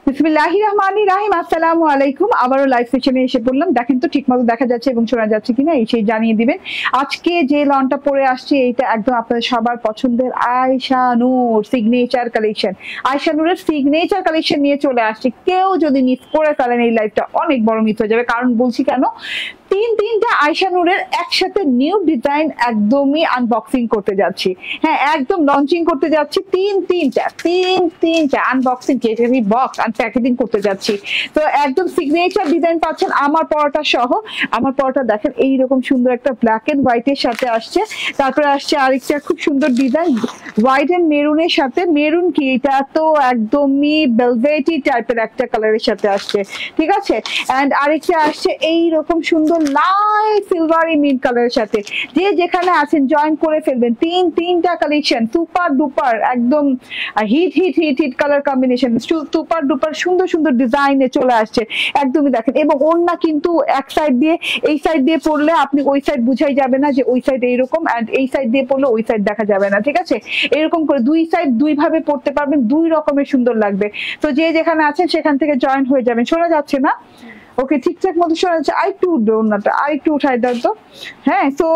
বিসমিল্লাহির রহমানির রহিম। আসসালামু আলাইকুম। আবারও লাইভ সেশনে এসে পড়লাম। দেখেন তো ঠিকমতো দেখা যাচ্ছে এবং শোনা যাচ্ছে কিনা সেই জানিয়ে দিবেন। আজকে যে লনটা পরে আসছে এটা একদম আপনাদের সবার পছন্দের আয়েশা নূর সিগনেচার কালেকশন। আয়েশা নূরের সিগনেচার কালেকশন নিয়ে চলে আসছে। কেউ যদি মিস করে ফেলেন এই লাইভটা অনেক বড় মিস হয়ে যাবে। কারণ বলছি কেন, তিনটা আয়েশা নূরের একসাথে নিউ ডিজাইন একদমই আনবক্সিং করতে যাচ্ছি। হ্যাঁ, একদম লঞ্চিং করতে যাচ্ছি। তিনটা আনবক্সিং বক্স প্যাকেজিং করতে যাচ্ছি। তো একদম সিগনেচার ডিজাইন পাচ্ছেন আমার পরাটা সহ। আমার পরাটা দেখেন এইরকম সুন্দর একটা ব্ল্যাক এন্ড হোয়াইট এর সাথে আসছে। তারপরে আসছে আরেকটা খুব সুন্দর ডিজাইন হোয়াইট এন্ড মেরুনের সাথে। মেরুন কি, এটা তো একদমই ভেলভেটি টাইপের একটা কালারের সাথে আসছে, ঠিক আছে। এন্ড আরেকটা আসছে এইরকম সুন্দর লাইট সিলভারি মিড কালারের সাথে। যে যেখানে আছেন জয়েন করে ফেলবেন। তিনটা কালেকশন সুপার ডুপার একদম hit colour combination, super duper সুন্দর ডিজাইনে চলে আসছে একদমই দেখেন। এবং ওড়না কিন্তু এক সাইড দিয়ে এই সাইড দিয়ে পড়লে আপনি ওই সাইড বুঝাই যাবে না যে ওই সাইড এইরকম, এন্ড এই সাইড দিয়ে পড়লে ওই সাইড দেখা যাবে না, ঠিক আছে। এরকম করে দুই সাইড দুই ভাবে পড়তে পারবেন, দুই রকমের সুন্দর লাগবে। তো যে যেখানে আছেন সেখান থেকে জয়েন হয়ে যাবেন। শোনা যাচ্ছে না? ওকে, ঠিকঠাক মতো শোনা যাচ্ছে। আরেকটু ওড়নাটা আরেকটু উঠাই দাও তো। হ্যাঁ, তো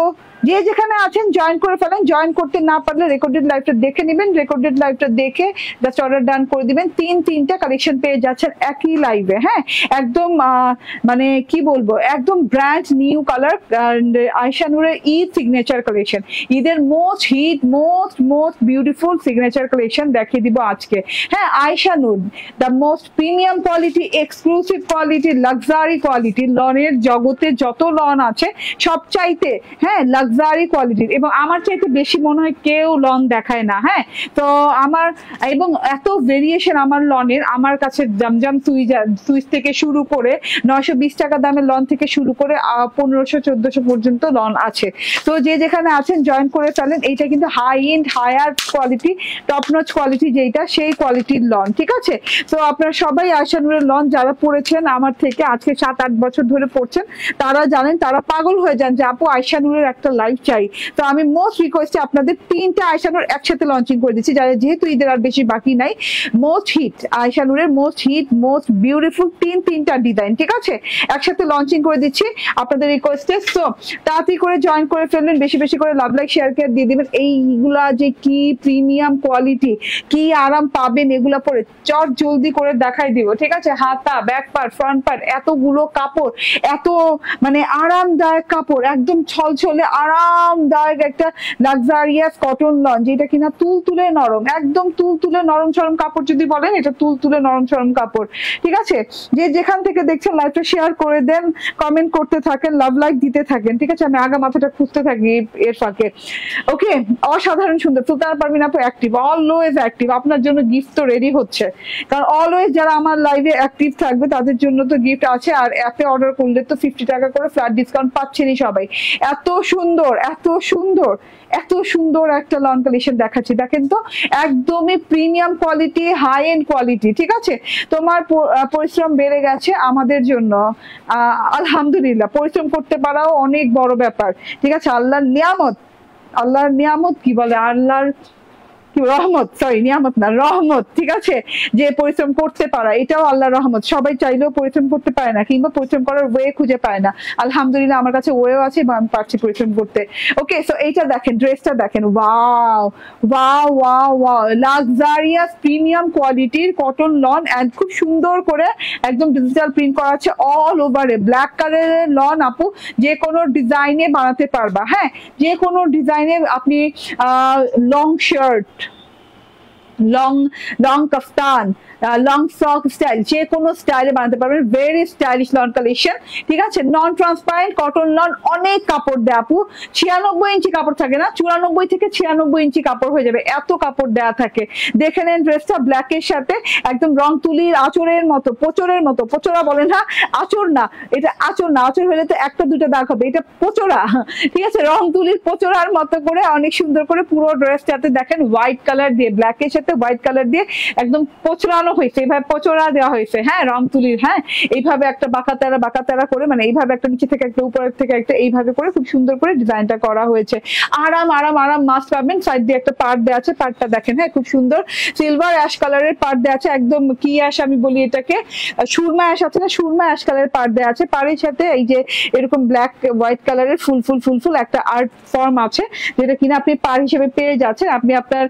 যে যেখানে আছেন জয়েন করে ফেলেন। জয়েন করতে না পারলে রেকর্ডেড লাইভটা দেখে নেবেন। রেকর্ডেড লাইভটা দেখে জাস্ট অর্ডার ডান করে দিবেন। তিনটা কালেকশন পেয়ে যাচ্ছেন একই লাইভে। হ্যাঁ, একদম মানে কি বলবো, একদম ব্র্যান্ড নিউ কালার আয়েশা নূরের ঈদ সিগনেচার কালেকশন। ঈদের most hit most beautiful signature collection দেখিয়ে দিব আজকে। হ্যাঁ, Ayesha Noor the most premium quality, exclusive quality, luxury quality. লনের জগতে যত লন আছে সবচাইতে হ্যাঁ লাক্সারি কোয়ালিটির, এবং আমার চাইতে বেশি মনে হয় কেউ লন দেখায় না। হ্যাঁ, তো আমার এবং এত ভেরিয়েশন আমার লনের। আমার কাছে জামজাম সুইচ থেকে শুরু করে 920 টাকা দামের লন থেকে শুরু করে 1500-1400 পর্যন্ত লন আছে। তো যে যেখানে আছেন জয়েন করে ফেলেন। এইটা কিন্তু high end higher quality, top notch quality যেটা, সেই কোয়ালিটির লন, ঠিক আছে। তো আপনারা সবাই আয়েশা নূরের লন যারা পড়েছেন আমার থেকে আজকে 7-8 বছর ধরে পড়ছেন, তারা জানেন, তারা পাগল হয়ে যান যে আপু আয়েশা নূরের একটা লাইভ চাই। তো আমি মোস্ট রিকোয়েস্টে আপনাদের তিনটা আয়েশা নূর একসাথে লঞ্চিং করে দিচ্ছি, যারা যেহেতু ঈদের আর বেশি বাকি নাই। মোস্ট হিট আয়েশা নূরের মোস্ট হিট মোস্ট বিউটিফুল তিনটা ডিজাইন, ঠিক আছে, একসাথে লঞ্চিং করে দিচ্ছি আপনাদের রিকোয়েস্টে। তো তাড়াতাড়ি করে জয়েন করে ফেলবেন, বেশি করে লাভ লাইক শেয়ার করে দিয়ে দিবেন। এইগুলা যে কি প্রিমিয়াম কোয়ালিটি, কি আরাম পাবেন এগুলা পরে, চট জলদি করে দেখাই দিব, ঠিক আছে। হাতা, ব্যাক পার্ট, ফ্রন্ট পার্ট, এতগুলো কাপড়, এত মানে আরামদায়ক কাপড়, একদম ছলছলে আরামদায়ক একটা লাক্সারিয়াস কটন লন, যেটা কিনা তুলতুলে নরম, একদম তুলতুলে নরম সরম কাপড়। যদি বলেন এটা তুলতুলে নরম সরম কাপড়, ঠিক আছে। যে যেখান থেকে দেখছেন লাইভটা শেয়ার করে দেন, কমেন্ট করতে থাকেন, লাভ লাইক দিতে থাকেন, ঠিক আছে। আমি আগা মাথাটা খুঁজতে থাকি এর ফাঁকে। ওকে, অসাধারণ সুন্দর। সুলতানা পারভিন আপু অ্যাক্টিভ, অলওয়েজ অ্যাক্টিভ। আপনার জন্য গিফট তো রেডি হচ্ছে, কারণ অলওয়েজ যারা আমার লাইভে অ্যাক্টিভ থাকবে তাদের জন্য তো গিফট আছে। আর অ্যাপে অর্ডার করলে তো 50 টাকা করে ফ্ল্যাট ডিসকাউন্ট পাচ্ছেনই সবাই। এত সুন্দর একটা লন কালেকশন দেখাচ্ছি, দেখেন তো, একদমই premium quality, high end quality, ঠিক আছে। তোমার পরিশ্রম বেড়ে গেছে আমাদের জন্য, আলহামদুলিল্লাহ। পরিশ্রম করতে পারাও অনেক বড় ব্যাপার, ঠিক আছে। আল্লাহর নিয়ামত কি বলে, আল্লাহর রহমত, সরি নিয়ামত না, রহমত, ঠিক আছে। যে পরিশ্রম করতে পারা এটাও আল্লাহর রহমত। সবাই চাইলেও পরিশ্রম করতে পারে না, কিংবা পরিশ্রম করার ওয়ে খুঁজে পায় না। আলহামদুলিল্লাহ আমার কাছে ওয়েও আছে এবং আমি পারছি পরিশ্রম করতে। ওকে, সো এইটা দেখেন, ড্রেসটা দেখেন, ওয়াও লাক্সারিয়াস প্রিমিয়াম কোয়ালিটির কটন লন, এন্ড খুব সুন্দর করে একদম ডিজিটাল প্রিন্ট করা আছে অল ওভারে। ব্ল্যাক কালারের লন আপু যে কোনো ডিজাইনে বানাতে পারবা। হ্যাঁ, যে কোনো ডিজাইনে আপনি লং শার্ট, লং কাফতান, লং ফ্রক স্টাইল, যে কোনো স্টাইলে বানাতে পারবেন। ভেরি স্টাইলিশ লন কালেকশন, ঠিক আছে। নন ট্রান্সপারেন্ট কটন লন, অনেক কাপড় দেয় আপু। 96 ইঞ্চি কাপড় থাকে না, 94 থেকে 96 ইঞ্চি কাপড় হয়ে যাবে, এত কাপড় দেয়া থাকে। দেখে নেন ড্রেসটা ব্ল্যাকের সাথে, একদম রং তুলির আঁচড়ের মতো, পোচরা বলেন, হ্যাঁ আঁচড় না, এটা আঁচড় না, আঁচড় হলে তো একটা দুটো দাগ হবে, এটা পোচরা, ঠিক আছে। রং তুলির পোচরার মতো করে অনেক সুন্দর করে পুরো ড্রেসটাতে দেখেন হোয়াইট কালার দিয়ে ব্ল্যাকের সাথে সাথে হোয়াইট কালার দিয়ে একদম পোচরানো হয়েছে, এইভাবে পোচরা দেওয়া হয়েছে, হ্যাঁ রং তুলির, হ্যাঁ এইভাবে একটা বাঁকাতেরা করে, মানে এইভাবে একটা নিচে থেকে একটা উপরের থেকে একটা এইভাবে করে খুব সুন্দর করে ডিজাইনটা করা হয়েছে। আরাম আরাম আরাম মাস্ট পাবেন। সাইড দিয়ে একটা পার্ট দেওয়া আছে, পার্টটা দেখেন, হ্যাঁ খুব সুন্দর সিলভার অ্যাশ কালারের পার্ট দেওয়া আছে, একদম কি অ্যাশ আমি বলি এটাকে, সুরমা অ্যাশ আছে না, সুরমা অ্যাশ কালারের পার্ট দেওয়া আছে। পাড়ের সাথে এই যে এরকম ব্ল্যাক হোয়াইট কালারের ফুল একটা আর্ট ফর্ম আছে, যেটা কিনা আপনি পার হিসেবে পেয়ে যাচ্ছেন। আপনি আপনার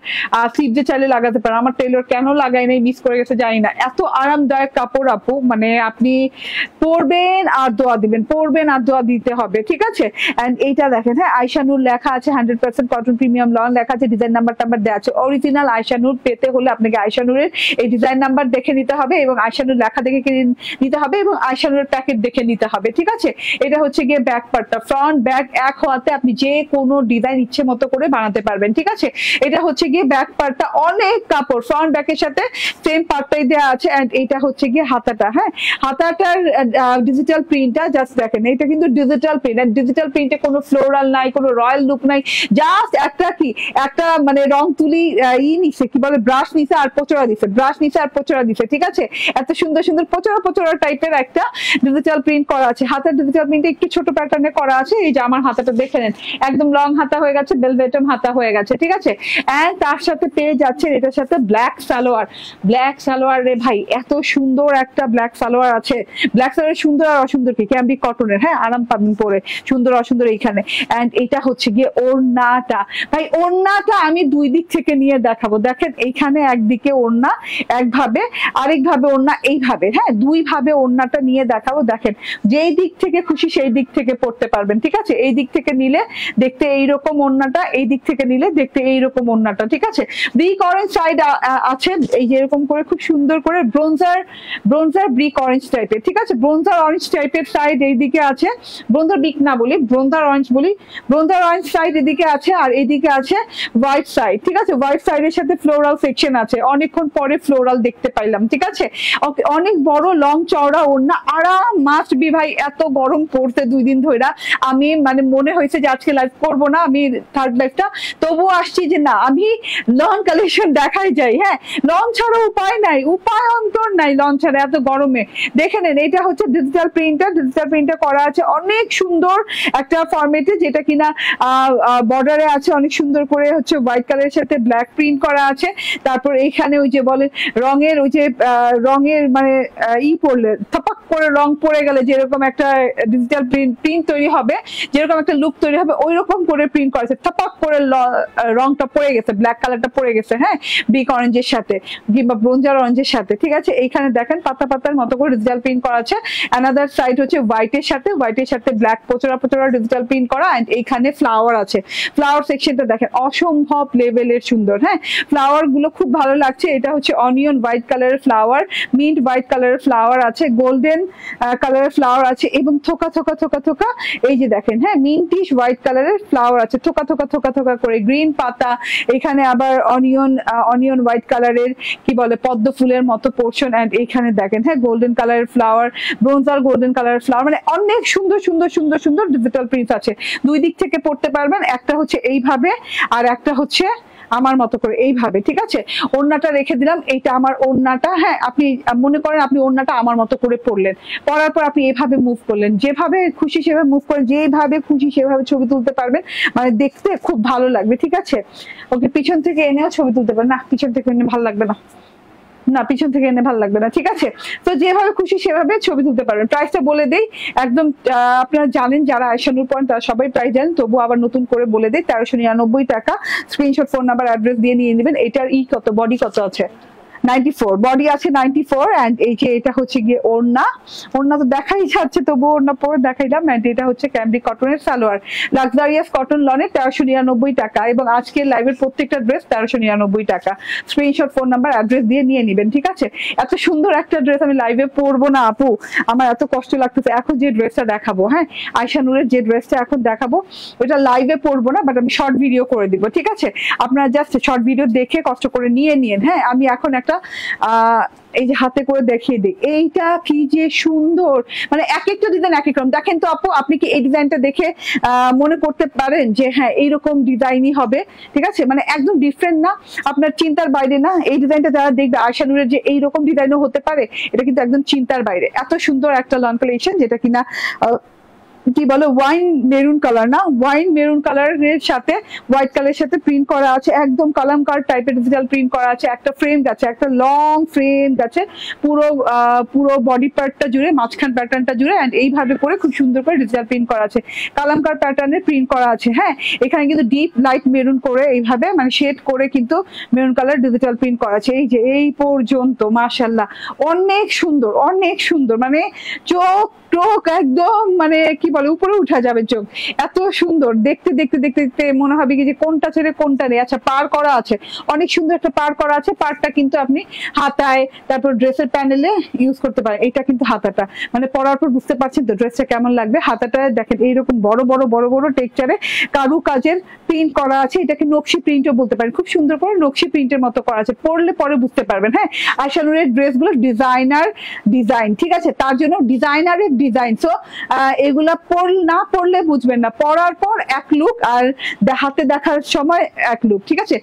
স্লিভে চাইলে লাগাতে পারেন। আমার টেলর কেন লাগাই নাই, মিস করে গেছে জানি না। এত আরামদায়ক কাপড় আপু, মানে আপনি পরবেন আর দোয়া দিবেন, পরবেন আর দোয়া দিতে হবে, ঠিক আছে। এন্ড এইটা দেখেন, হ্যাঁ আয়শানুর লেখা আছে, 100% কটন প্রিমিয়াম লন লেখা আছে, ডিজাইন নাম্বার দেওয়া আছে। অরিজিনাল আয়শানুর পেতে হলে আপনাকে আয়শানুরের এই ডিজাইন নাম্বার দেখে নিতে হবে এবং আয়শানুর লেখা দেখে নিতে হবে এবং আয়শানুরের প্যাকেট দেখে নিতে হবে, ঠিক আছে। এটা হচ্ছে গিয়ে ব্যাক পার্টটা, ফ্রন্ট ব্যাক এক হওয়াতে আপনি যে কোনো ডিজাইন ইচ্ছে মতো করে বানাতে পারবেন, ঠিক আছে। এটা হচ্ছে গিয়ে ব্যাক পার্টটা, অনেক কাপড় ফ্রন্ট ব্যাকের সাথে সেম পার্টটাই দেওয়া আছে। এন্ড এটা হচ্ছে গিয়ে হাতাটা, হ্যাঁ হাতাটার ডিজিটাল প্রিন্টটা জাস্ট দেখেন, এটা কিন্তু ডিজিটাল প্রিন্ট। এন্ড ডিজিটাল প্রিন্টে কোনো ফ্লোরাল নাই, কোনো রয়্যাল লুক নাই, জাস্ট একটা মানে রং তুলি নিছে, কি বলে ব্রাশ নিছে আর পোচরা দিছে, ঠিক আছে। এত সুন্দর সুন্দর পোচরা টাইপের একটা ডিজিটাল প্রিন্ট করা আছে। হাতের ডিজিটাল প্রিন্টে একটু ছোট প্যাটার্নে করা আছে। এই যে আমার হাতাটা দেখে নেন, একদম লং হাতা হয়ে গেছে, বেলভেটম হাতা হয়ে গেছে, ঠিক আছে। এন্ড তার সাথে পেয়ে যাচ্ছে এটার সাথে ব্ল্যাক সালোয়ার রে ভাই, এত সুন্দর একটা ব্ল্যাক সালোয়ার আছে। ব্ল্যাক সালোয়ার সুন্দর আর অসুন্দর কি ক্যাম্বিক কটনের, হ্যাঁ আরাম পাবেন পরে, সুন্দর অসুন্দর এইখানে। এন্ড এটা হচ্ছে গিয়ে ওড়নাটা, ভাই ওড়নাটা আমি দুই দিক থেকে নিয়ে দেখাবো। দেখেন এইখানে একদিকে ওড়না একভাবে, আরেকভাবে ওড়না এইভাবে, হ্যাঁ দুই ভাবে ওড়নাটা নিয়ে দেখাবো। দেখেন যেই দিক থেকে খুশি সেই দিক থেকে পড়তে পারবেন, ঠিক আছে। এই দিক থেকে নিলে দেখতে এইরকম ওড়নাটা, এই দিক থেকে নিলে দেখতে এইরকম ওড়নাটা, ঠিক আছে। ব্রিক অরেঞ্জ সাইড আছে, এই যে এরকম করে খুব সুন্দর করে ব্রোঞ্জার ব্রিক অরেঞ্জ টাইপের, ঠিক আছে। ব্রোঞ্জার অরেঞ্জ টাইপের সাইড এইদিকে আছে, ব্রোঞ্জার ব্রিক না বলি, ব্রোঞ্জার অরেঞ্জ বলি। ব্রোঞ্জার অরেঞ্জ সাইড এদিকে আছে আর এইদিকে আছে হোয়াইট সাইড, ঠিক আছে। হোয়াইট সাইডের সাথে ফ্লোরাল সেকশন আছে, অনেকক্ষণ পরে ফ্লোরাল দেখতে পাইলাম, ঠিক আছে। ওকে, অনেক বড় লং চওড়া ওড়না, আরাম মাস্ট বি ভাই। এত গরম পড়তে 2 দিন ধরে আমি মানে মনে হয়েছে যে আজকে লাইভ করবো না, আমি থার্ড লাইভটা তবুও আসছি যে না আমি লং কালেকশন দেখাই যাই, হ্যাঁ লং ছাড়া উপায় নাই, উপায় অন্তর নাই লং ছাড়া এত গরমে। দেখে নেন এটা হচ্ছে ডিজিটাল প্রিন্টটা করা আছে অনেক সুন্দর একটা ফরম্যাটে, যেটা কিনা বর্ডারে আছে অনেক সুন্দর করে, হচ্ছে হোয়াইট কালারের সাথে ব্ল্যাক প্রিন্ট করা আছে। তারপর এইখানে ওই যে বলে রঙের ওই যে রঙের মানে পড়লে থাপাক করে রং পড়ে গেলে যেরকম একটা ডিজিটাল প্রিন্ট তৈরি হবে, যেরকম একটা লুক তৈরি হবে, ওই রকম করে প্রিন্ট করেছে। থাপাক করে রংটা পড়ে গেছে, ব্ল্যাক কালারটা পড়ে গেছে, হ্যাঁ ব্রিক অরেঞ্জের সাথে কিংবা ব্রোঞ্জার অরেঞ্জের সাথে, ঠিক আছে। এইখানে দেখেন পাতার মতো করে ডিজিটাল প্রিন্ট করা আছে। অ্যানাদার সাইড হচ্ছে হোয়াইটের সাথে ব্ল্যাক পোচরা ডিজিটাল প্রিন্ট করা। এন্ড এইখানে ফ্লাওয়ার আছে, ফ্লাওয়ার সেকশনটা দেখেন অসম্ভব লেভেলের সুন্দর, হ্যাঁ ফ্লাওয়ার গুলো খুব ভালো লাগছে। এটা হচ্ছে অনিয়ন হোয়াইট কালারের ফ্লাওয়ার, মিন্ট হোয়াইট কালারের ফ্লাওয়ার আছে, গোল্ডেন কালারের ফ্লাওয়ার আছে এবং থোকা এই যে দেখেন, হ্যাঁ মিন্টিশ হোয়াইট কালারের ফ্লাওয়ার আছে, থোকা করে গ্রিন পাতা। এখানে আবার অনিয়ন হোয়াইট কালারের কি বলে পদ্ম ফুলের মতো পোর্শন। এন্ড এইখানে দেখেন, হ্যাঁ গোল্ডেন কালারের ফ্লাওয়ার, ব্রোঞ্জার গোল্ডেন কালারের ফ্লাওয়ার, মানে অনেক সুন্দর ডিজিটাল প্রিন্ট আছে। দুই দিক থেকে পড়তে পারবেন, একটা হচ্ছে এইভাবে আর একটা হচ্ছে আমার মতো করে এইভাবে, ঠিক আছে। ওড়নাটা রেখে দিলাম, এইটা আমার ওড়নাটা, হ্যাঁ আপনি মনে করেন আপনি ওড়নাটা আমার মতো করে পরলেন, পরার পর আপনি এভাবে মুভ করলেন, যেভাবে খুশি সেভাবে মুভ করেন, যেভাবে খুশি সেভাবে ছবি তুলতে পারবেন, মানে দেখতে খুব ভালো লাগবে, ঠিক আছে। ওকে, পিছন থেকে এনেও ছবি তুলতে পারেন, না পিছন থেকে এনে ভালো লাগবে না, পিছন থেকে এনে ভালো লাগবে না, ঠিক আছে। তো যেভাবে খুশি সেভাবে ছবি তুলতে পারবেন। প্রাইসটা বলে দেই, একদম আপনারা জানেন যারা আয়শানুর পয়েন্ট তারা সবাই প্রাইস জানেন, তবু আবার নতুন করে বলে দেই, 1399 টাকা। স্ক্রিনশট, ফোন নাম্বার, অ্যাড্রেস দিয়ে নিয়ে নেবেন। এটার কত, বডি কত আছে? 94 বডি আছে 94। এন্ড এই যে এটা হচ্ছে গিয়ে ওড়না তো দেখাই যাচ্ছে, তবু ওড়না পরে দেখাইলাম। এন্ড এটা হচ্ছে ক্যামব্রিক কটনের সালোয়ার, লাক্সারিয়াস কটন লনে 1399 টাকা। এবং আজকের লাইভের প্রত্যেকটা ড্রেস 1399 টাকা। স্ক্রিনশট, ফোন নাম্বার, অ্যাড্রেস দিয়ে নিয়ে নেবেন, ঠিক আছে। এত সুন্দর একটা ড্রেস আমি লাইভে পরবো না আপু, আমার এত কষ্ট লাগতেছে। এখন যে ড্রেসটা দেখাবো, হ্যাঁ আয়শানুরের যে ড্রেসটা এখন দেখাবো, ওটা লাইভে পরবো না, বাট আমি শর্ট ভিডিও করে দিব, ঠিক আছে। আপনারা জাস্ট শর্ট ভিডিও দেখে কষ্ট করে নিয়ে নিন। হ্যাঁ আমি এখন একটা একটা এই যে হাতে করে দেখিয়ে দিই, এইটা কি যে সুন্দর, মানে এক একটা ডিজাইন এক এক রকম। দেখেন তো আপু, আপনি কি এই ডিজাইনটা দেখে মনে করতে পারেন যে হ্যাঁ এইরকম ডিজাইনই হবে? ঠিক আছে, মানে একদম ডিফারেন্ট না, আপনার চিন্তার বাইরে না। এই ডিজাইনটা যারা দেখবে আয়শা নূরের যে এইরকম ডিজাইনও হতে পারে, এটা কিন্তু একদম চিন্তার বাইরে। এত সুন্দর একটা লন কালেকশন, যেটা কিনা কি বলে ওয়াইন মেরুন কালার, না ওয়াইন মেরুন কালারের সাথে হোয়াইট কালারের সাথে প্রিন্ট করা আছে, একদম কালামকার টাইপের ডিজিটাল প্রিন্ট করা আছে। একটা ফ্রেম গেছে, একটা লং ফ্রেম গেছে পুরো বডি পার্টটা জুড়ে, মাঝখান প্যাটার্নটা জুড়ে, এন্ড এইভাবে করে খুব সুন্দর করে ডিজিটাল প্রিন্ট করা আছে, কালামকার প্যাটার্নের প্রিন্ট করা আছে। হ্যাঁ, এখানে কিন্তু ডিপ লাইট মেরুন করে এইভাবে মানে শেড করে কিন্তু মেরুন কালার ডিজিটাল প্রিন্ট করা আছে। এই যে এই পর্যন্ত মাশাআল্লাহ অনেক সুন্দর, অনেক সুন্দর, মানে চোখ টোক একদম মানে কি বলে উপরে উঠা যাবে চোখ, এত সুন্দর। দেখতে দেখতে দেখতে দেখতে মনে হবে কি যে কোনটা ছেড়ে কোনটা নেই। আচ্ছা, পার করা আছে, অনেক সুন্দর একটা পার করা আছে। পারটা কিন্তু আপনি হাতায়, তারপর ড্রেসের প্যানেলে ইউজ করতে পারেন। এটা কিন্তু হাতাটা মানে পরার পর বুঝতে পারছেন তো ড্রেসটা কেমন লাগবে। হাতাটা দেখেন এইরকম বড় বড় বড় বড় টেক্সচারে কারু কাজের প্রিন্ট করা আছে। এটাকে নকশি প্রিন্টও বলতে পারেন, খুব সুন্দর করে নকশি প্রিন্টের মতো করা আছে। পরলে পরে বুঝতে পারবেন। হ্যাঁ, আয়শা নূরের ড্রেসগুলো ডিজাইনার ডিজাইন, ঠিক আছে, তার জন্য ডিজাইনারের ডিজাইন। সো এগুলা না পড়লে বুঝবেন না, পরার পর এক লুক আর হাতে দেখার সময় এক লুক, ঠিক আছে।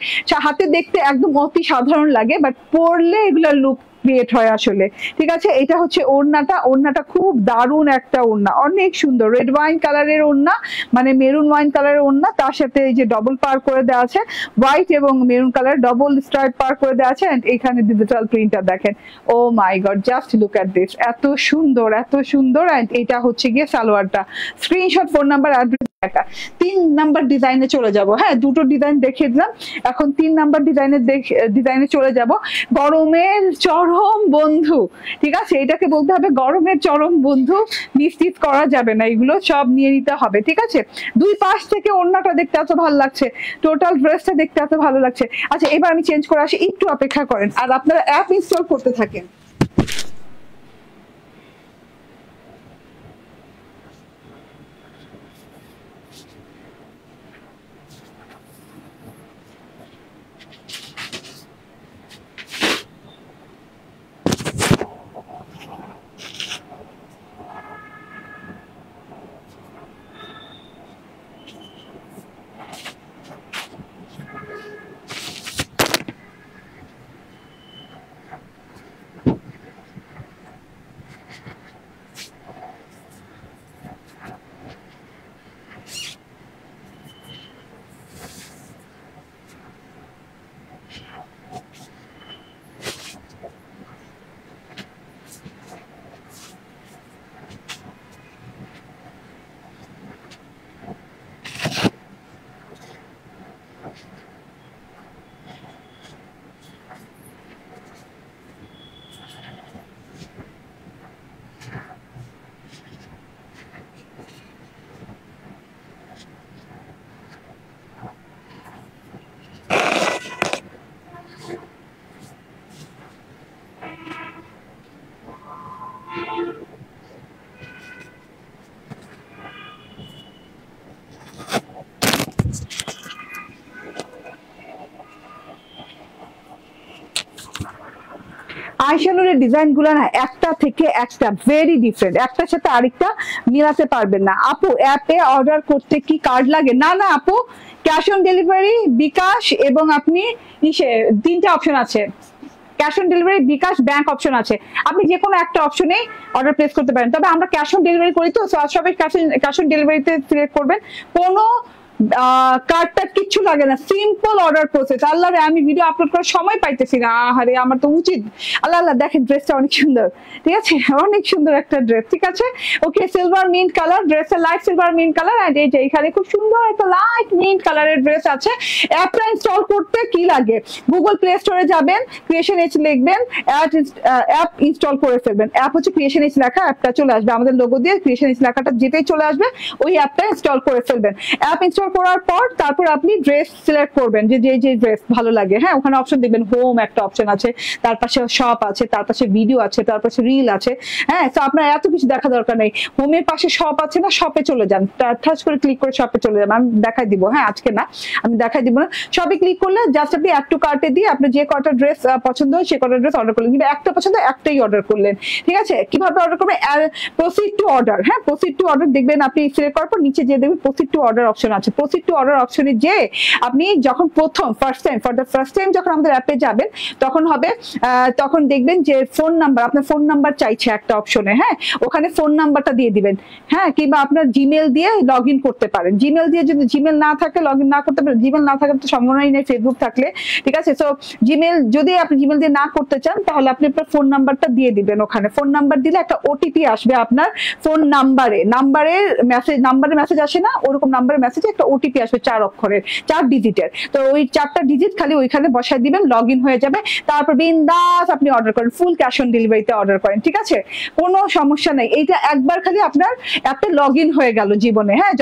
হাতে দেখতে একদম অতি সাধারণ লাগে, বাট পরলে এগুলা লুক ক্রিয়েট হয় আসলে, ঠিক আছে। এটা হচ্ছে ওড়নাটা, ওড়নাটা খুব দারুণ একটা ওড়না, অনেক সুন্দর রেড ওয়াইন কালারের ওড়না, মানে মেরুন ওয়াইন কালারের ওড়না, তার সাথে এই যে ডবল পার করে দেওয়া আছে, হোয়াইট এবং মেরুন কালার ডবল স্ট্রাইপ পার করে দেওয়া আছে। এন্ড এখানে ডিজিটাল প্রিন্টটা দেখেন, oh my god, just look at this, এত সুন্দর এত সুন্দর। এন্ড এটা হচ্ছে গিয়ে সালোয়ারটা। Screenshot, phone number, address. 3 number ডিজাইনে চলে যাব। হ্যাঁ, দুটো ডিজাইন দেখিয়ে দিলাম, এখন 3 নাম্বার ডিজাইনে চলে যাব। গরমের চরম বন্ধু, ঠিক আছে, এটাকে বলতে হবে গরমের চরম বন্ধু, মিস করা যাবে না, এগুলো সব নিয়ে নিতে হবে, ঠিক আছে। দুই পাশ থেকে ওড়নাটা দেখতে এত ভালো লাগছে, টোটাল ড্রেসটা দেখতে এত ভালো লাগছে। আচ্ছা, এবার আমি চেঞ্জ করে আসি, একটু অপেক্ষা করেন আর আপনারা অ্যাপ ইনস্টল করতে থাকেন। আয়শা নূরের ডিজাইন গুলো না একটা থেকে একটা ভেরি ডিফারেন্ট, একটার সাথে আরেকটা মিলাতে পারবেন না। আপু অ্যাপে অর্ডার করতে কি কার্ড লাগে? না না আপু, ক্যাশ অন ডেলিভারি, বিকাশ এবং আপনি তিনটা অপশন আছে, cash on delivery, bKash, bank option আছে। আপনি যে কোনো একটা অপশনে অর্ডার প্লেস করতে পারেন, তবে আমরা ক্যাশ অন ডেলিভারি করি, তো সবাই ক্যাশ অন ডেলিভারিতে সিলেক্ট করবেন। কোনো কার্ডটা কিচ্ছু লাগে না, সিম্পল অর্ডার প্রসেস। আল্লাহ রে, আমি ভিডিও আপলোড করার সময় পাইতেছি না, আরে আমার তো উচিত। আল্লাহ আল্লাহ, দেখেন ড্রেসটা অনেক সুন্দর, ঠিক আছে, অনেক সুন্দর একটা ড্রেস, ঠিক আছে। ওকে, সিলভার মিন্ট কালার, ড্রেসের light silver mint colour. And এই যে এখানে খুব সুন্দর একটা লাইট মিন্ট কালারের ড্রেস আছে। অ্যাপটা ইনস্টল করতে কি লাগে? গুগল প্লে স্টোরে যাবেন, ক্রিয়েশন এইচ লিখবেন, অ্যাপ ইনস্টল করে ফেলবেন। অ্যাপ হচ্ছে ক্রিয়েশন এইচ লেখা, অ্যাপটা চলে আসবে আমাদের লোগো দিয়ে, ক্রিয়েশন এইচ লেখাটা যেটাই চলে আসবে ওই অ্যাপটা ইনস্টল করে ফেলবেন। অ্যাপ ইনস্টল ইনস্টল করার পর তারপর আপনি ড্রেস সিলেক্ট করবেন যে যে ড্রেস ভালো লাগে। হ্যাঁ, ওখানে অপশন দেখবেন, হোম একটা অপশন আছে, তার পাশে শপ আছে, তার পাশে ভিডিও আছে, তার পাশে রিল আছে। হ্যাঁ, তো আপনার এত কিছু দেখা দরকার নেই, হোমের পাশে শপ আছে না, শপে চলে যান, টাচ করে ক্লিক করে শপে চলে যান। আমি দেখাই দিব, হ্যাঁ আজকে না, আমি দেখাই দিব না। শপে ক্লিক করলে জাস্ট আপনি অ্যাড টু কার্টে দিয়ে আপনি যে কটা ড্রেস পছন্দ হয় সে কটা ড্রেস অর্ডার করলেন, কিন্তু একটা পছন্দ একটাই অর্ডার করলেন। ঠিক আছে, কিভাবে অর্ডার করবেন? Proceed to order. হ্যাঁ, প্রসিড টু অর্ডার দেখবেন, আপনি সিলেক্ট করার পর নিচে যে দেখবেন প্রসিড টু অর্ডার অপশন আছে। প্রসিড টু অর্ডার অপশনে যে আপনি যখন প্রথম ফার্স্ট টাইম যখন আমাদের অ্যাপে যাবেন তখন হবে, তখন দেখবেন যে ফোন নাম্বার, আপনার ফোন নাম্বার চাইছে একটা অপশনে। হ্যাঁ, ওখানে ফোন নাম্বারটা দিয়ে দিবেন। হ্যাঁ, কিংবা আপনার জিমেল দিয়ে লগ ইন করতে পারেন। জিমেল দিয়ে যদি জিমেল না থাকে লগ ইন না করতে পারেন, জিমেল না থাকার তো সম্ভাবনাই নেই ফেসবুক থাকলে। ঠিক আছে, তো জিমেল যদি আপনি জিমেল দিয়ে না করতে চান তাহলে আপনি আপনার ফোন নাম্বারটা দিয়ে দিবেন। ওখানে ফোন নাম্বার দিলে একটা ওটিপি আসবে আপনার ফোন নাম্বারের মেসেজ আসে না, ওরকম নাম্বারের মেসেজে একটা ওটিপি আসবে 4 অক্ষরের, 4 ডিজিটের। তো ওই 4টা ডিজিট খালি ওইখানে বসায় দিবেন, লগ ইন হয়ে যাবে। তারপর বিন্দাস আপনি অর্ডার করেন, ফুল ক্যাশ অন ডেলিভারিতে অর্ডার করেন। ঠিক আছে, কোনো সমস্যা নেই। এইটা একবার খালি আপনার অ্যাপে লগ ইন হয়ে গেল জীবনে। হ্যাঁ,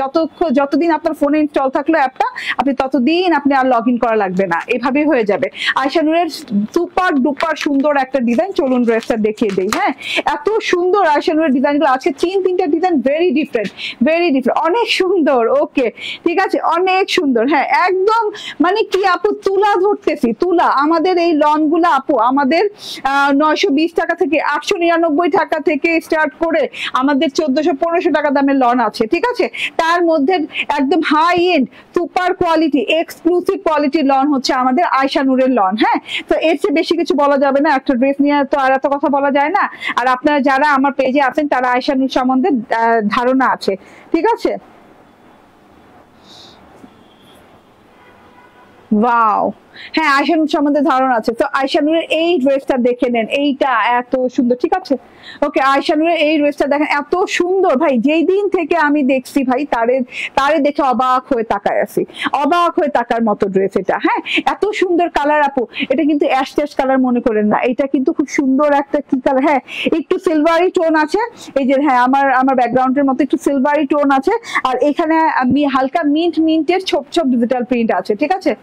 যতদিন আপনার ফোনে ইনস্টল থাকলো অ্যাপটা, আপনি ততদিন আপনি আর লগ ইন করা লাগবে না, এভাবেই হয়ে যাবে। আয়শা নূরের সুপার ডুপার সুন্দর একটা ডিজাইন, চলুন ড্রেসটা দেখিয়ে দেই। হ্যাঁ, এত সুন্দর আয়শা নূরের ডিজাইনগুলো আজকে 3-3টা ডিজাইন, ভেরি ডিফারেন্ট, অনেক সুন্দর। ওকে, ঠিক আছে, অনেক সুন্দর। হ্যাঁ, একদম মানে কি আপু, তুলা ধরতেছি, তুলা। আমাদের এই লন গুলা আপু আমাদের 920 টাকা থেকে 899 টাকা থেকে স্টার্ট করে আমাদের 1400-1500 টাকা দামের লন আছে। ঠিক আছে, তার মধ্যে একদম high end super quality exclusive কোয়ালিটির লন হচ্ছে আমাদের আয়শা নূরের লন। হ্যাঁ, তো এর চেয়ে বেশি কিছু বলা যাবে না, একটা ড্রেস নিয়ে তো আর এত কথা বলা যায় না। আর আপনারা যারা আমার পেজে আছেন তারা আয়শা নূর সম্বন্ধে ধারণা আছে। ঠিক আছে, ওয়াও, হ্যাঁ আয়শা নূর সম্বন্ধে ধারণা আছে। তো আয়শা নূরের এই ড্রেসটা দেখে নেন, এইটা এত সুন্দর। ঠিক আছে, ওকে, আয়শা নূরের এই ড্রেসটা দেখেন, এত সুন্দর ভাই। যেই দিন থেকে আমি দেখছি ভাই, তারে দেখে অবাক হয়ে তাকায় আছি, অবাক হয়ে তাকার মতো ড্রেস এটা। হ্যাঁ, এত সুন্দর কালার আপু, এটা কিন্তু অ্যাশ ট্যাশ কালার মনে করেন না, এটা কিন্তু খুব সুন্দর একটা কি কালার। হ্যাঁ, একটু সিলভারি টোন আছে, এই যে হ্যাঁ আমার ব্যাকগ্রাউন্ডের মতো একটু সিলভারি টোন আছে। আর এখানে আমি হালকা মিন্টের ছোপ ছোপ ডিজিটাল প্রিন্ট আছে। ঠিক আছে,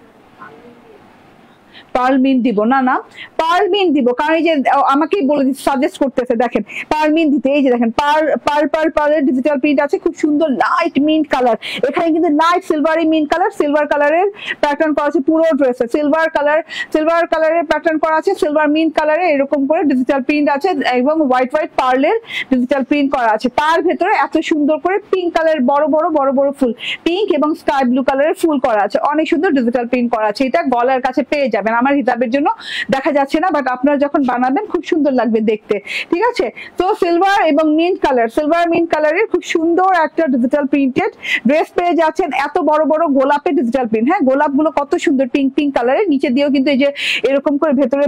পার্ল মিন্ট দিব না, পার্ল মিন্ট দিব, কারণ এই যে আমাকেই বলে সাজেস্ট করতেছে, দেখেন পার্ল মিন্ট দিতে। এই যে দেখেন পার্লের ডিজিটাল প্রিন্ট আছে, খুব সুন্দর লাইট মিন্ট কালার। এখানে কিন্তু light silvery mint colour, silver কালারের প্যাটার্ন করা আছে পুরো ড্রেসে। সিলভার কালারের প্যাটার্ন করা আছে, সিলভার মিন্ট কালারে এরকম করে ডিজিটাল প্রিন্ট আছে, এবং হোয়াইট পার্লের ডিজিটাল প্রিন্ট করা আছে। তার ভেতরে এত সুন্দর করে পিঙ্ক কালার বড় বড় ফুল, পিঙ্ক এবং স্কাই ব্লু কালারের ফুল করা আছে, অনেক সুন্দর ডিজিটাল প্রিন্ট করা আছে। এটা গলার কাছে পেয়ে যাবেন, আমার হিসাবের জন্য দেখা যাচ্ছে না, বাট আপনারা যখন বানাবেন খুব সুন্দর লাগবে দেখতে। ঠিক আছে, তো সিলভার মিন্ট কালারের খুব সুন্দর একটা ডিজিটাল প্রিন্টেড ড্রেস পেয়ে যাচ্ছেন। এত বড় বড় গোলাপের ডিজিটাল প্রিন্ট। হ্যাঁ, গোলাপগুলো কত সুন্দর পিঙ্ক কালারের, নিচে দিয়েও কিন্তু এই যে এরকম করে ভেতরে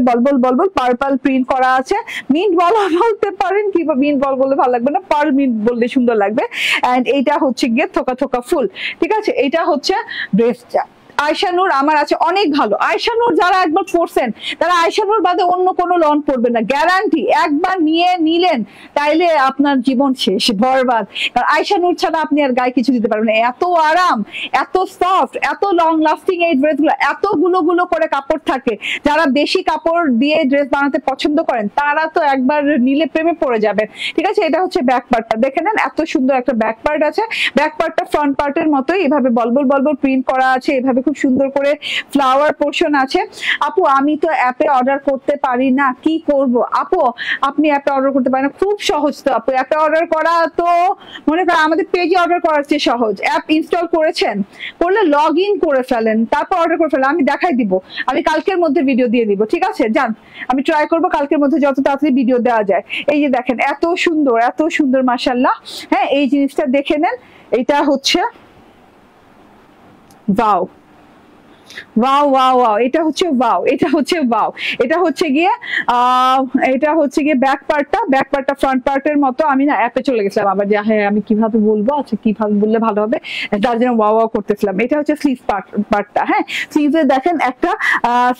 বলবল পার্পল প্রিন্ট করা আছে। মিন্ট বল বলতে পারেন, কি মিন্ট বল বললে ভালো লাগবে না, পার্ল মিন্ট বললে সুন্দর লাগবে। এন্ড এইটা হচ্ছে গিয়ে থোকা ফুল। ঠিক আছে, এইটা হচ্ছে ড্রেসটা। আয়শা নূর আমার আছে অনেক ভালো। আয়শা নূর যারা একবার পড়ছেন তারা আয়শা নূর বাদে অন্য কোনো লন পড়বেন না, গ্যারান্টি। একবার নিলেন তাইলে আপনার জীবন শেষ, বরবাদ। কারণ আয়শা নূর ছাড়া আপনি আর গায়ে কিছু দিতে পারবেন না। এত আরাম, এত সফট, এত লং লাস্টিং এই ড্রেসগুলো, এত গুলো করে কাপড় থাকে। যারা বেশি কাপড় দিয়ে ড্রেস বানাতে পছন্দ করেন তারা তো একবার নিলে প্রেমে পড়ে যাবেন। ঠিক আছে, এটা হচ্ছে ব্যাক পার্টটা, দেখে নেন এত সুন্দর একটা ব্যাক পার্ট আছে। ব্যাক পার্টটা ফ্রন্ট পার্টের মতোই এভাবে বলবল প্রিন্ট করা আছে, এভাবে খুব সুন্দর করে ফ্লাওয়ার পোর্শন আছে। আপু আমি তো অ্যাপে অর্ডার করতে পারি না, কি করব? আপু আপনি অ্যাপে অর্ডার করতে পারেন না, খুব সহজ তো আপু। অ্যাপে অর্ডার করা তো মনে করেন আমাদের পেজে অর্ডার করার চেয়ে সহজ। অ্যাপ ইনস্টল করেছেন, করলে লগ ইন করে ফেলেন, তারপর অর্ডার করে ফেলেন। আমি দেখাই দিব, আমি কালকের মধ্যে ভিডিও দিয়ে দিব। ঠিক আছে, যান, আমি ট্রাই করব কালকের মধ্যে যত তাড়াতাড়ি ভিডিও দেওয়া যায়। এই যে দেখেন এত সুন্দর মাশাআল্লাহ। হ্যাঁ, এই জিনিসটা দেখে নেন, এটা হচ্ছে ওয়াও, ওয়াও ওয়াও ওয়াও, এটা হচ্ছে ওয়াও, এটা হচ্ছে ওয়াও, এটা হচ্ছে গিয়ে ব্যাক পার্টটা ফ্রন্ট পার্টের মতো। আমি না অ্যাপে চলে গেছিলাম আবার, যে হ্যাঁ আমি কিভাবে বলবো, আচ্ছা কিভাবে বললে ভালো হবে, তার জন্য ওয়াও ওয়াও করতেছিলাম। এটা হচ্ছে স্লিভ পার্টটা। হ্যাঁ, স্লিভে দেখেন একটা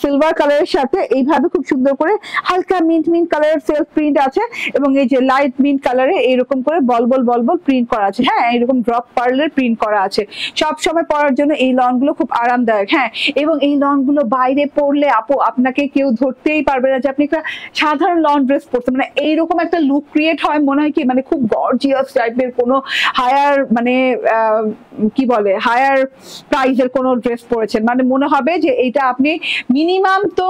সিলভার কালারের সাথে এইভাবে খুব সুন্দর করে হালকা মিন্ট কালারের সেলফ প্রিন্ট আছে, এবং এই যে লাইট মিন্ট কালারে এইরকম করে বল প্রিন্ট করা আছে। হ্যাঁ, এরকম ড্রপ পার্লের প্রিন্ট করা আছে। সব সময় পরার জন্য এই লং গুলো খুব আরামদায়ক। হ্যাঁ, এবং এই লং গুলো বাইরে পরলে আপু আপনাকে কেউ ধরতেই পারবে না যে আপনি একটা সাধারণ লং ড্রেস পরতে, মানে এইরকম একটা লুক ক্রিয়েট হয়, মনে হয় কি মানে খুব গর্জিয়াস টাইপের কোনো হায়ার মানে কি বলে হায়ার প্রাইজের কোনো ড্রেস পরেছেন, মানে মনে হবে যে এইটা আপনি মিনিমাম তো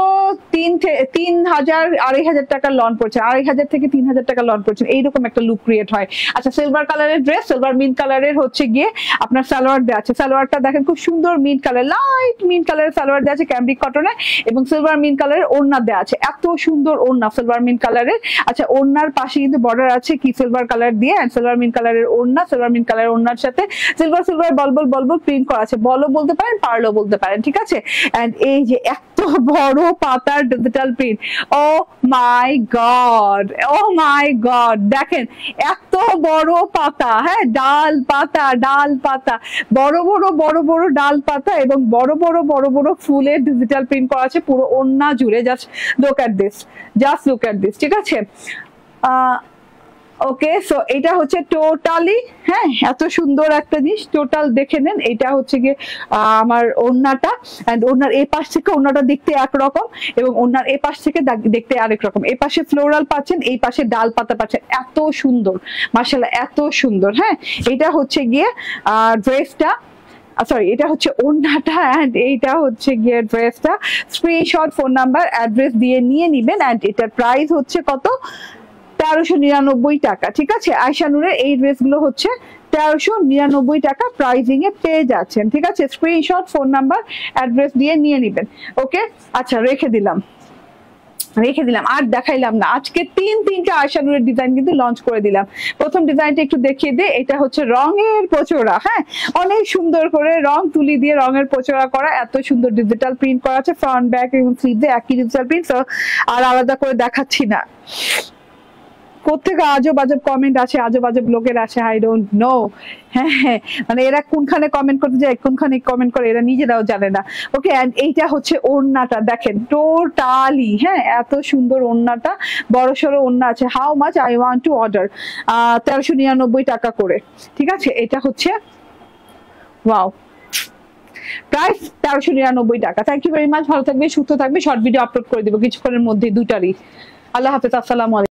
3,000-2,500 টাকার লন পড়ছেন, 2,500 থেকে 3,000 টাকা লন পড়ছেন, এইরকম একটা লুক ক্রিয়েট হয়। আচ্ছা, সিলভার কালারের ড্রেস, সিলভার মিন্ট কালারের হচ্ছে গিয়ে আপনার সালোয়ার দেওয়া আছে। সালোয়ারটা দেখেন খুব সুন্দর মিন্ট কালার, লাইট মিন্ট কালারের সালোয়ার দেওয়া আছে ক্যামব্রিক কটনে, এবং সিলভার মিন্ট কালারের ওড়না দেওয়া আছে। এত সুন্দর ওড়না সিলভার মিন্ট কালারের। আচ্ছা, ওড়নার পাশে কিন্তু বর্ডার আছে কি সিলভার কালার দিয়ে, এন্ড সিলভার মিন্ট কালারের ওড়না, সিলভার মিন্ট কালারের ওড়নার সাথে সিলভার বলবল প্রিন্ট করা আছে। বলও বলতে পারেন, পার্লও বলতে পারেন, ঠিক আছে। এন্ড এই যে এত বড় পাতার digital print, O my god, O my god, দেখেন এত বড় পাতা। হ্যাঁ, ডাল পাতা, বড় বড় ডাল পাতা, এবং বড় বড় ফুলের ডিজিটাল প্রিন্ট করা আছে পুরো ওড়না জুড়ে। জাস্ট লুক এট দিস, ঠিক আছে। ওকে, সো এটা হচ্ছে টোটালি, হ্যাঁ এত সুন্দর একটা জিনিস, টোটাল দেখে নেন। এটা হচ্ছে গিয়ে আমার ওড়নাটা, এন্ড ওড়নার এই পাশ থেকে ওড়নাটা দেখতে একরকম, এবং ওড়নার এই পাশ থেকে দেখতে আরেক রকম। এই পাশে ফ্লোরাল পাচ্ছেন, এই পাশে ডাল পাতা পাচ্ছেন, এত সুন্দর, মাশাআল্লাহ এত সুন্দর। হ্যাঁ, এটা হচ্ছে গিয়ে ড্রেসটা, সরি এটা হচ্ছে ওড়নাটা, এন্ড এইটা হচ্ছে গিয়ে ড্রেসটা। স্ক্রিনশট, ফোন নাম্বার, অ্যাড্রেস দিয়ে নিয়ে নিবেন। এন্ড এটার প্রাইস হচ্ছে কত? 1399 টাকা, ঠিক আছে। আয়শা নূরের এই ড্রেসগুলো হচ্ছে 1399 টাকা প্রাইজিং এ পেয়ে যাচ্ছেন, ঠিক আছে। স্ক্রিনশট, ফোন নাম্বার, অ্যাড্রেস দিয়ে নিয়ে নিবেন। ওকে, আচ্ছা রেখে দিলাম, আর দেখাইলাম না। আজকে তিনটা আয়শা নূরের ডিজাইন কিন্তু লঞ্চ করে দিলাম। প্রথম ডিজাইনটা একটু দেখিয়ে দে। এটা হচ্ছে রঙের পোচোরা। হ্যাঁ, অনেক সুন্দর করে রং তুলি দিয়ে রঙের পোচোরা করা, এত সুন্দর ডিজিটাল প্রিন্ট করা আছে ফ্রন্ট ব্যাক এবং স্লিভে একই ডিজিটাল প্রিন্ট, আর আলাদা করে দেখাচ্ছি না। কোথেকে আজব কমেন্ট আছে, আজব লোকের আছে, আই ডোন্ট নো। হ্যাঁ, মানে এরা কোনখানে কমেন্ট করতে যায়, কোনখানে কমেন্ট করে, এরা নিজেরাও জানে না। ওকে, এন্ড এইটা হচ্ছে ওড়নাটা দেখেন টোটালি। হ্যাঁ, এত সুন্দর ওড়নাটা, বড় সড়ো ওড়না আছে। How much I want to order, 1399 টাকা করে, ঠিক আছে। এটা হচ্ছে ওয়াও, প্রাইস 1399 টাকা। থ্যাংক ইউ ভেরি মাচ, ভালো থাকবে, সুস্থ থাকবে। শর্ট ভিডিও আপলোড করে দিব কিছুক্ষণের মধ্যে, দুটারই। আল্লাহ হাফেজ, আসসালামু আলাইকুম।